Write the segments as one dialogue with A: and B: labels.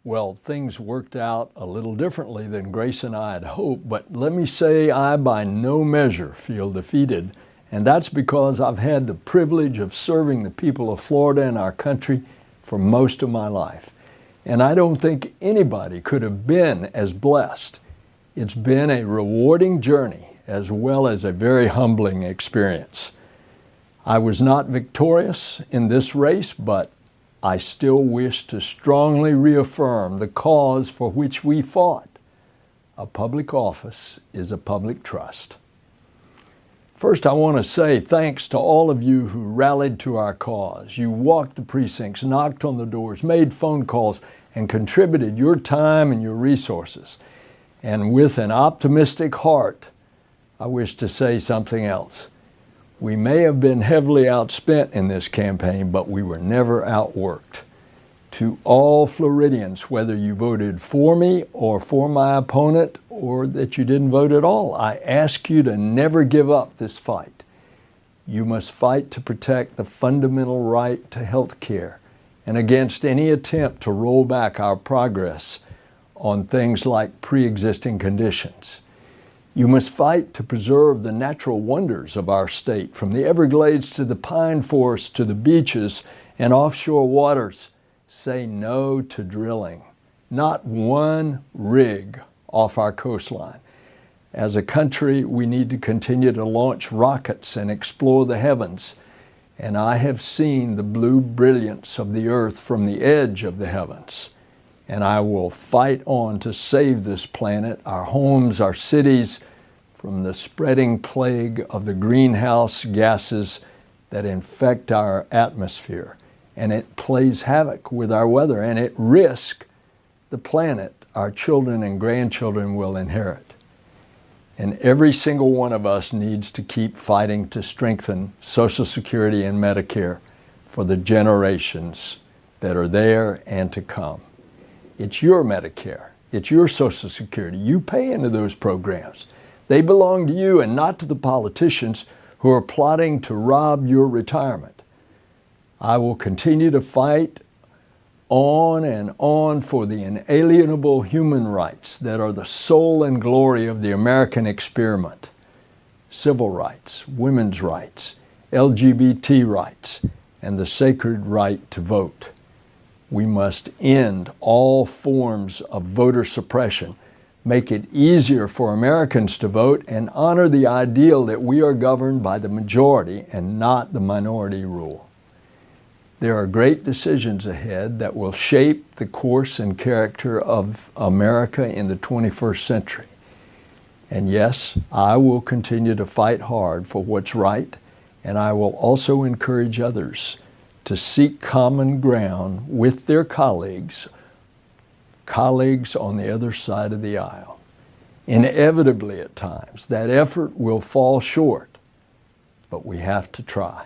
A: Well, things worked out a little differently than Grace and I had hoped, but let me say I by no measure feel defeated, and that's because I've had the privilege of serving the people of Florida and our country for most of my life. And I don't think anybody could have been as blessed. It's been a rewarding journey as well as a very humbling experience. I was not victorious in this race, but I still wish to strongly reaffirm the cause for which we fought. A public office is a public trust. First, I want to say thanks to all of you who rallied to our cause. You walked the precincts, knocked on the doors, made phone calls, and contributed your time and your resources. And with an optimistic heart, I wish to say something else. We may have been heavily outspent in this campaign, but we were never outworked. To all Floridians, whether you voted for me or for my opponent or that you didn't vote at all, I ask you to never give up this fight. You must fight to protect the fundamental right to health care and against any attempt to roll back our progress on things like pre-existing conditions. You must fight to preserve the natural wonders of our state, from the Everglades to the pine forests to the beaches and offshore waters. Say no to drilling. Not one rig off our coastline. As a country, we need to continue to launch rockets and explore the heavens. And I have seen the blue brilliance of the earth from the edge of the heavens. And I will fight on to save this planet, our homes, our cities, from the spreading plague of the greenhouse gases that infect our atmosphere. And it plays havoc with our weather, and it risks the planet our children and grandchildren will inherit. And every single one of us needs to keep fighting to strengthen Social Security and Medicare for the generations that are there and to come. It's your Medicare. It's your Social Security. You pay into those programs. They belong to you and not to the politicians who are plotting to rob your retirement. I will continue to fight on and on for the inalienable human rights that are the soul and glory of the American experiment. Civil rights, women's rights, LGBT rights, and the sacred right to vote. We must end all forms of voter suppression, make it easier for Americans to vote, and honor the ideal that we are governed by the majority and not the minority rule. There are great decisions ahead that will shape the course and character of America in the 21st century. And yes, I will continue to fight hard for what's right, and I will also encourage others to seek common ground with their colleagues on the other side of the aisle. Inevitably at times, that effort will fall short, but we have to try.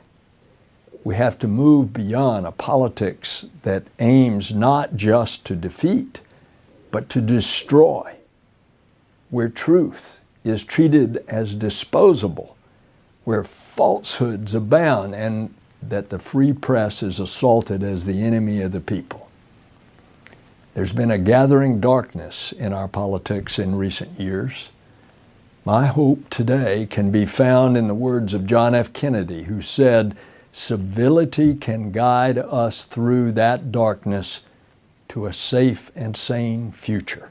A: We have to move beyond a politics that aims not just to defeat, but to destroy, where truth is treated as disposable, where falsehoods abound, and that the free press is assaulted as the enemy of the people. There's been a gathering darkness in our politics in recent years. My hope today can be found in the words of John F. Kennedy, who said, "Civility can guide us through that darkness to a safe and sane future."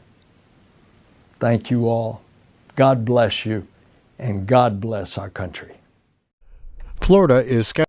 A: Thank you all. God bless you, and God bless our country.
B: Florida is